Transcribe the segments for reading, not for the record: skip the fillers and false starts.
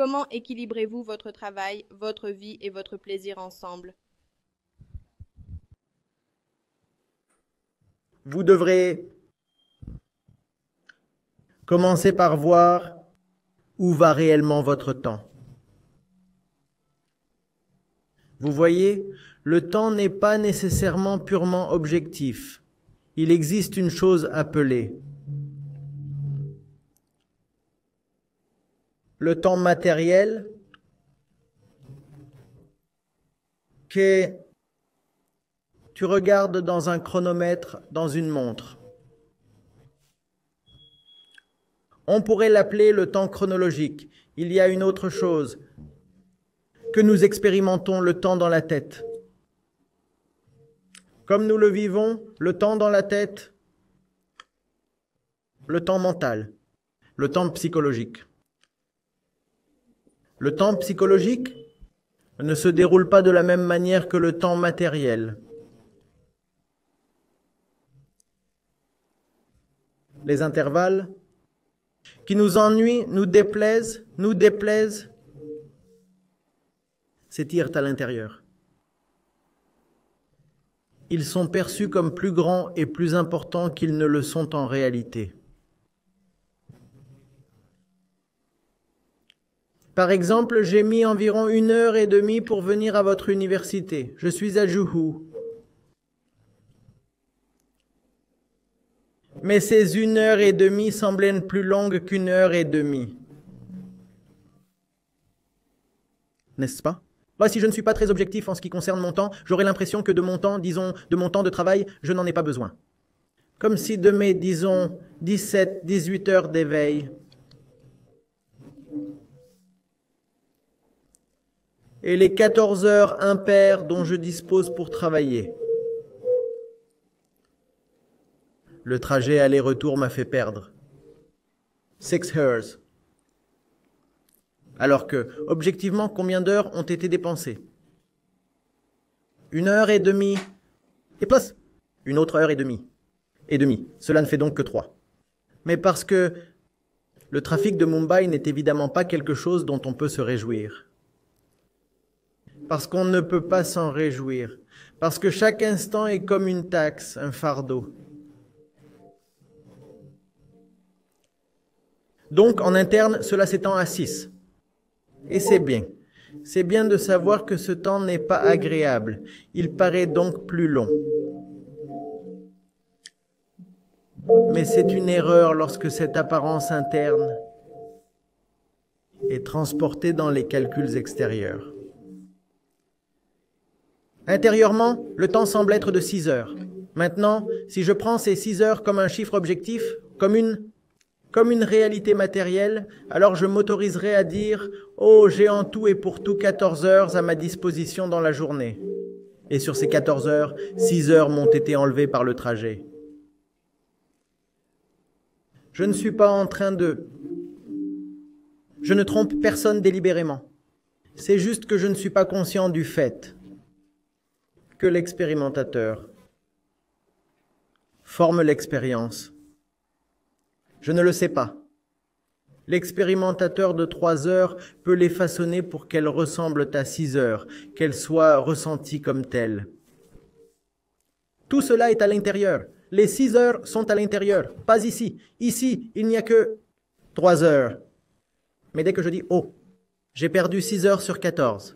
Comment équilibrez-vous votre travail, votre vie et votre plaisir ensemble? Vous devrez commencer par voir où va réellement votre temps. Vous voyez, le temps n'est pas nécessairement purement objectif. Il existe une chose appelée le temps matériel, que tu regardes dans un chronomètre, dans une montre. On pourrait l'appeler le temps chronologique. Il y a une autre chose, que nous expérimentons le temps dans la tête. Comme nous le vivons, le temps dans la tête, le temps mental, le temps psychologique. Le temps psychologique ne se déroule pas de la même manière que le temps matériel. Les intervalles qui nous ennuient, nous déplaisent, s'étirent à l'intérieur. Ils sont perçus comme plus grands et plus importants qu'ils ne le sont en réalité. Par exemple, j'ai mis environ 1h30 pour venir à votre université. Je suis à Juhu. Mais ces 1h30 semblaient plus longues qu'1h30. N'est-ce pas? Moi, si je ne suis pas très objectif en ce qui concerne mon temps, j'aurais l'impression que de mon temps, disons, de mon temps de travail, je n'en ai pas besoin. Comme si de mes, disons, 17, 18 heures d'éveil et les 14 heures impaires dont je dispose pour travailler. Le trajet aller-retour m'a fait perdre 6 heures. Alors que, objectivement, combien d'heures ont été dépensées? 1h30 et plus une autre 1h30 et demie. Cela ne fait donc que 3. Mais parce que le trafic de Mumbai n'est évidemment pas quelque chose dont on peut se réjouir. Parce qu'on ne peut pas s'en réjouir. Parce que chaque instant est comme une taxe, un fardeau. Donc, en interne, cela s'étend à 6. Et c'est bien. C'est bien de savoir que ce temps n'est pas agréable. Il paraît donc plus long. Mais c'est une erreur lorsque cette apparence interne est transportée dans les calculs extérieurs. Intérieurement, le temps semble être de 6 heures. Maintenant, si je prends ces 6 heures comme un chiffre objectif, comme une réalité matérielle, alors je m'autoriserai à dire « Oh, j'ai en tout et pour tout 14 heures à ma disposition dans la journée. » Et sur ces 14 heures, 6 heures m'ont été enlevées par le trajet. Je ne suis pas en train de... Je ne trompe personne délibérément. C'est juste que je ne suis pas conscient du fait que l'expérimentateur forme l'expérience. Je ne le sais pas. L'expérimentateur de 3 heures peut les façonner pour qu'elles ressemblent à 6 heures, qu'elles soient ressenties comme telles. Tout cela est à l'intérieur. Les 6 heures sont à l'intérieur, pas ici. Ici, il n'y a que 3 heures. Mais dès que je dis « Oh, j'ai perdu 6 heures sur 14 »,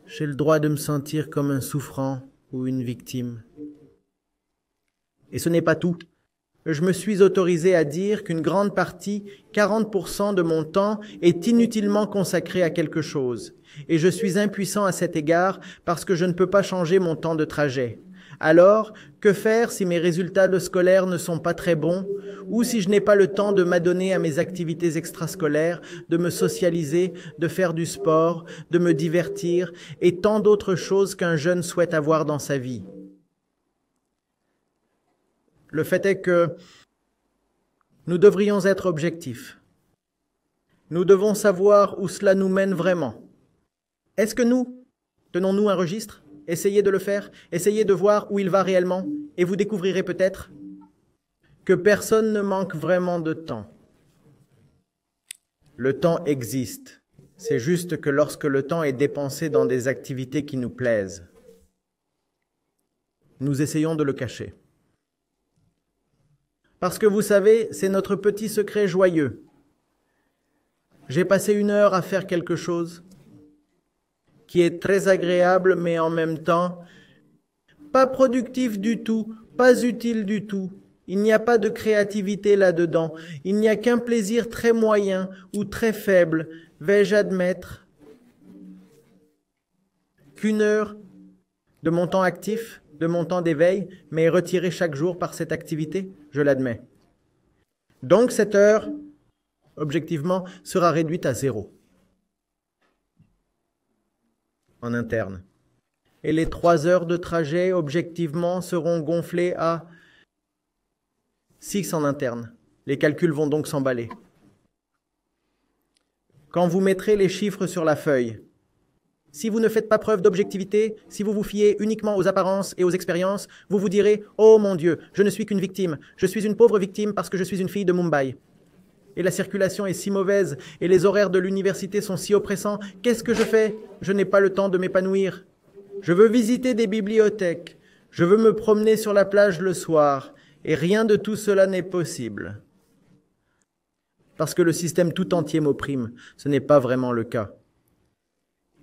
j'ai le droit de me sentir comme un souffrant ou une victime. Et ce n'est pas tout. Je me suis autorisé à dire qu'une grande partie, 40% de mon temps, est inutilement consacré à quelque chose. Et je suis impuissant à cet égard parce que je ne peux pas changer mon temps de trajet. Alors, que faire si mes résultats de scolaire ne sont pas très bons, ou si je n'ai pas le temps de m'adonner à mes activités extrascolaires, de me socialiser, de faire du sport, de me divertir, et tant d'autres choses qu'un jeune souhaite avoir dans sa vie. Le fait est que nous devrions être objectifs. Nous devons savoir où cela nous mène vraiment. Est-ce que tenons-nous un registre? Essayez de le faire, essayez de voir où il va réellement, et vous découvrirez peut-être que personne ne manque vraiment de temps. Le temps existe, C'est juste que lorsque le temps est dépensé dans des activités qui nous plaisent, nous essayons de le cacher. Parce que vous savez, c'est notre petit secret joyeux. J'ai passé 1 heure à faire quelque chose qui est très agréable, mais en même temps pas productif du tout, pas utile du tout. Il n'y a pas de créativité là-dedans. Il n'y a qu'un plaisir très moyen ou très faible. Vais-je admettre qu'1 heure de mon temps actif, de mon temps d'éveil, m'est retirée chaque jour par cette activité? Je l'admets. Donc cette heure, objectivement, sera réduite à 0 en interne. Et les 3 heures de trajet, objectivement, seront gonflées à 6 en interne. Les calculs vont donc s'emballer. Quand vous mettrez les chiffres sur la feuille, si vous ne faites pas preuve d'objectivité, si vous vous fiez uniquement aux apparences et aux expériences, vous vous direz « Oh mon Dieu, je ne suis qu'une victime. Je suis une pauvre victime parce que je suis une fille de Mumbai. Et la circulation est si mauvaise et les horaires de l'université sont si oppressants. Qu'est-ce que je fais? Je n'ai pas le temps de m'épanouir. Je veux visiter des bibliothèques. Je veux me promener sur la plage le soir. Et rien de tout cela n'est possible. » Parce que le système tout entier m'opprime. Ce n'est pas vraiment le cas.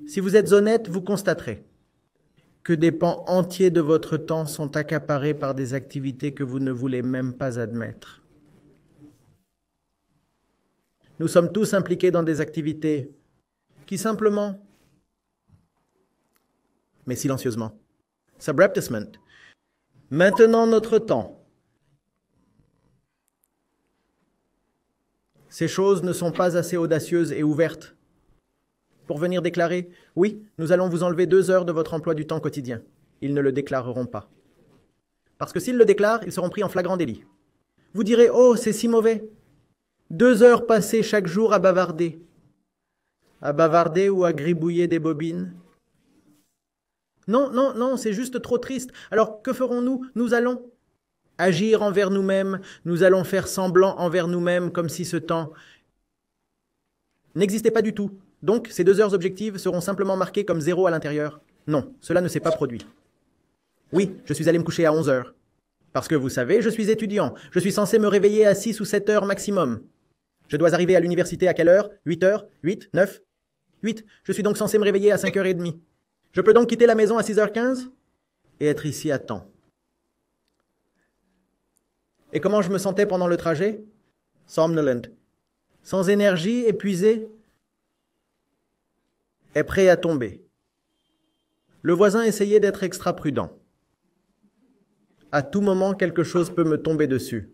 Si vous êtes honnête, vous constaterez que des pans entiers de votre temps sont accaparés par des activités que vous ne voulez même pas admettre. Nous sommes tous impliqués dans des activités qui simplement, mais silencieusement, subrepticement, maintenant notre temps. Ces choses ne sont pas assez audacieuses et ouvertes pour venir déclarer « Oui, nous allons vous enlever 2 heures de votre emploi du temps quotidien. » Ils ne le déclareront pas. Parce que s'ils le déclarent, ils seront pris en flagrant délit. Vous direz « Oh, c'est si mauvais. 2 heures passées chaque jour à bavarder. » À bavarder ou à gribouiller des bobines. Non, non, non, c'est juste trop triste. Alors, que ferons-nous? Nous allons agir envers nous-mêmes. Nous allons faire semblant envers nous-mêmes comme si ce temps n'existait pas du tout. Donc, ces 2 heures objectives seront simplement marquées comme 0 à l'intérieur. Non, cela ne s'est pas produit. Oui, je suis allé me coucher à 11 heures. Parce que vous savez, je suis étudiant. Je suis censé me réveiller à 6 ou 7 heures maximum. Je dois arriver à l'université à quelle heure? 8 heures? 8? 9? 8. Je suis donc censé me réveiller à 5h30. Je peux donc quitter la maison à 6h15 et être ici à temps. Et comment je me sentais pendant le trajet? Somnolent. Sans énergie, épuisé et prêt à tomber. Le voisin essayait d'être extra prudent. À tout moment, quelque chose peut me tomber dessus.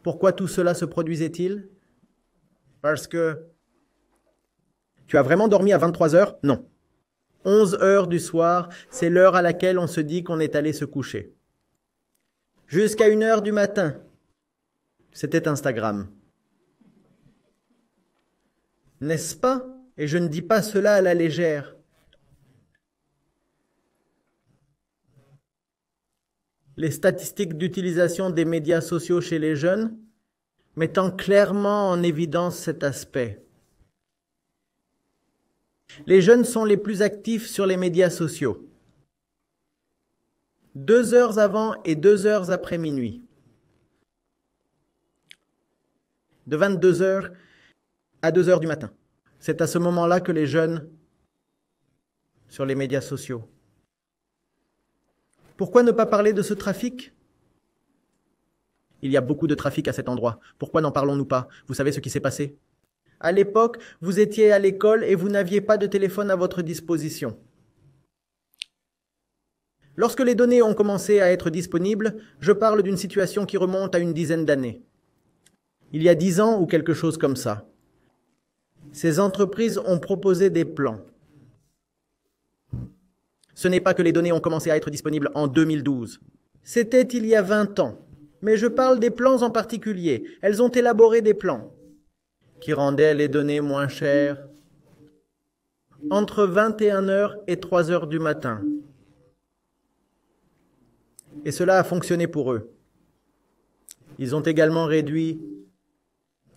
Pourquoi tout cela se produisait-il? Parce que... Tu as vraiment dormi à 23 heures? Non. 11 heures du soir, c'est l'heure à laquelle on se dit qu'on est allé se coucher. Jusqu'à 1 heure du matin. C'était Instagram. N'est-ce pas? Et je ne dis pas cela à la légère. Les statistiques d'utilisation des médias sociaux chez les jeunes mettant clairement en évidence cet aspect. Les jeunes sont les plus actifs sur les médias sociaux. 2 heures avant et 2 heures après minuit. De 22 heures à 2 heures du matin. C'est à ce moment-là que les jeunes sur les médias sociaux. Pourquoi ne pas parler de ce trafic? Il y a beaucoup de trafic à cet endroit. Pourquoi n'en parlons-nous pas? Vous savez ce qui s'est passé? À l'époque, vous étiez à l'école et vous n'aviez pas de téléphone à votre disposition. Lorsque les données ont commencé à être disponibles, je parle d'une situation qui remonte à une dizaine d'années. Il y a 10 ans ou quelque chose comme ça. Ces entreprises ont proposé des plans. Ce n'est pas que les données ont commencé à être disponibles en 2012. C'était il y a 20 ans. Mais je parle des plans en particulier. Elles ont élaboré des plans qui rendaient les données moins chères entre 21 heures et 3 heures du matin. Et cela a fonctionné pour eux. Ils ont également réduit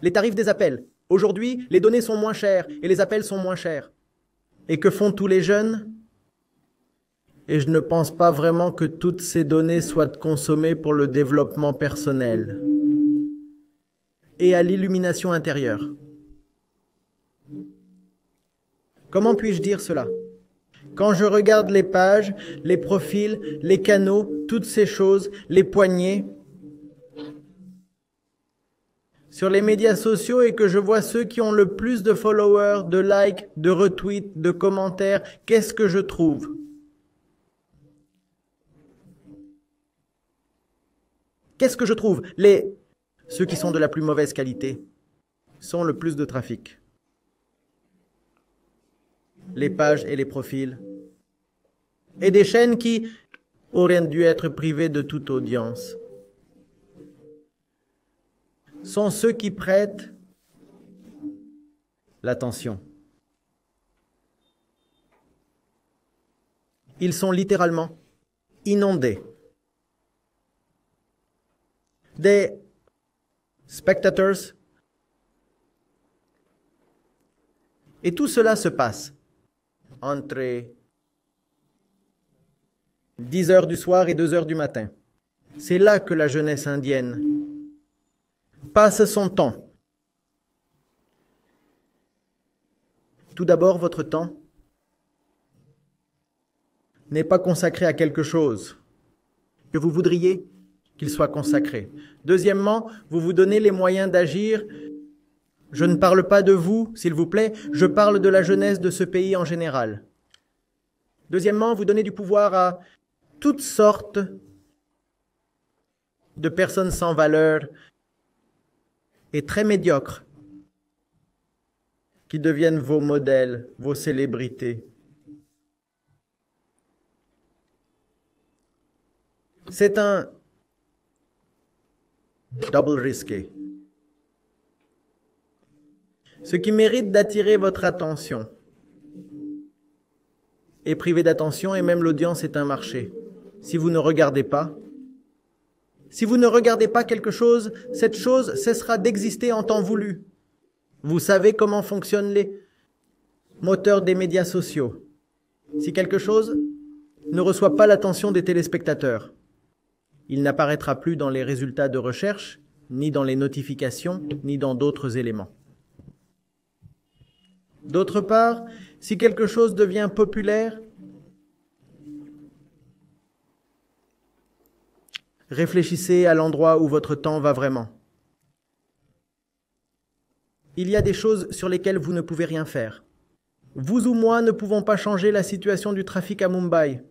les tarifs des appels. Aujourd'hui, les données sont moins chères et les appels sont moins chers. Et que font tous les jeunes? Et je ne pense pas vraiment que toutes ces données soient consommées pour le développement personnel et à l'illumination intérieure. Comment puis-je dire cela? Quand je regarde les pages, les profils, les canaux, toutes ces choses, les poignées, sur les médias sociaux et que je vois ceux qui ont le plus de followers, de likes, de retweets, de commentaires, qu'est-ce que je trouve? Qu'est-ce que je trouve? Ceux qui sont de la plus mauvaise qualité sont le plus de trafic. Les pages et les profils. Et des chaînes qui auraient dû être privées de toute audience sont ceux qui prêtent l'attention. Ils sont littéralement inondés. Des spectators. Et tout cela se passe entre 10 heures du soir et 2 heures du matin. C'est là que la jeunesse indienne passe son temps. Tout d'abord, votre temps n'est pas consacré à quelque chose que vous voudriez qu'il soit consacré. Deuxièmement, vous vous donnez les moyens d'agir. Je ne parle pas de vous, s'il vous plaît, je parle de la jeunesse de ce pays en général. Deuxièmement, vous donnez du pouvoir à toutes sortes de personnes sans valeur et très médiocres qui deviennent vos modèles, vos célébrités. C'est un double risqué. Ce qui mérite d'attirer votre attention est privé d'attention et même l'audience est un marché. Si vous ne regardez pas, quelque chose, cette chose cessera d'exister en temps voulu. Vous savez comment fonctionnent les moteurs des médias sociaux. Si quelque chose ne reçoit pas l'attention des téléspectateurs, il n'apparaîtra plus dans les résultats de recherche, ni dans les notifications, ni dans d'autres éléments. D'autre part, si quelque chose devient populaire, réfléchissez à l'endroit où votre temps va vraiment. Il y a des choses sur lesquelles vous ne pouvez rien faire. Vous ou moi ne pouvons pas changer la situation du trafic à Mumbai.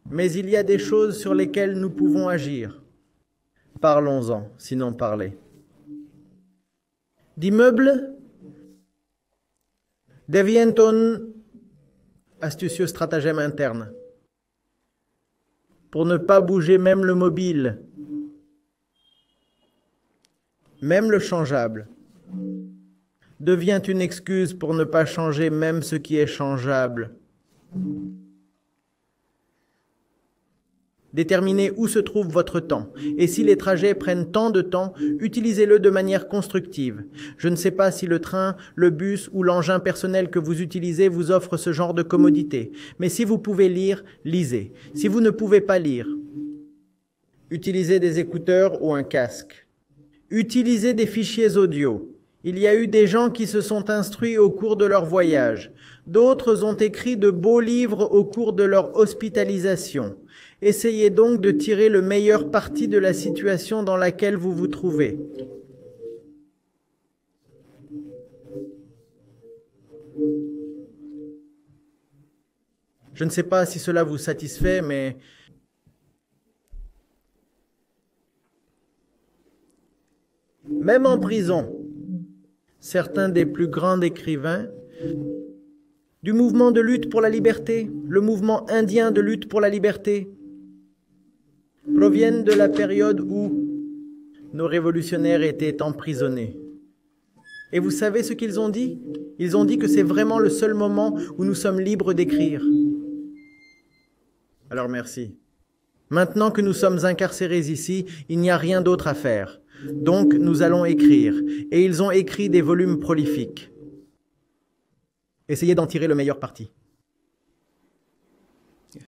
Mais il y a des choses sur lesquelles nous pouvons agir. Parlons-en, sinon parlez. D'immeubles devient un astucieux stratagème interne pour ne pas bouger même le mobile, même le changeable, devient une excuse pour ne pas changer même ce qui est changeable. Déterminez où se trouve votre temps. Et si les trajets prennent tant de temps, utilisez-le de manière constructive. Je ne sais pas si le train, le bus ou l'engin personnel que vous utilisez vous offre ce genre de commodité. Mais si vous pouvez lire, lisez. Si vous ne pouvez pas lire, utilisez des écouteurs ou un casque. Utilisez des fichiers audio. Il y a eu des gens qui se sont instruits au cours de leur voyage. D'autres ont écrit de beaux livres au cours de leur hospitalisation. Essayez donc de tirer le meilleur parti de la situation dans laquelle vous vous trouvez. Je ne sais pas si cela vous satisfait, mais même en prison, certains des plus grands écrivains du mouvement de lutte pour la liberté, le mouvement indien de lutte pour la liberté, proviennent de la période où nos révolutionnaires étaient emprisonnés. Et vous savez ce qu'ils ont dit? Ils ont dit que c'est vraiment le seul moment où nous sommes libres d'écrire. Alors merci. Maintenant que nous sommes incarcérés ici, il n'y a rien d'autre à faire. Donc nous allons écrire. Et ils ont écrit des volumes prolifiques. Essayez d'en tirer le meilleur parti.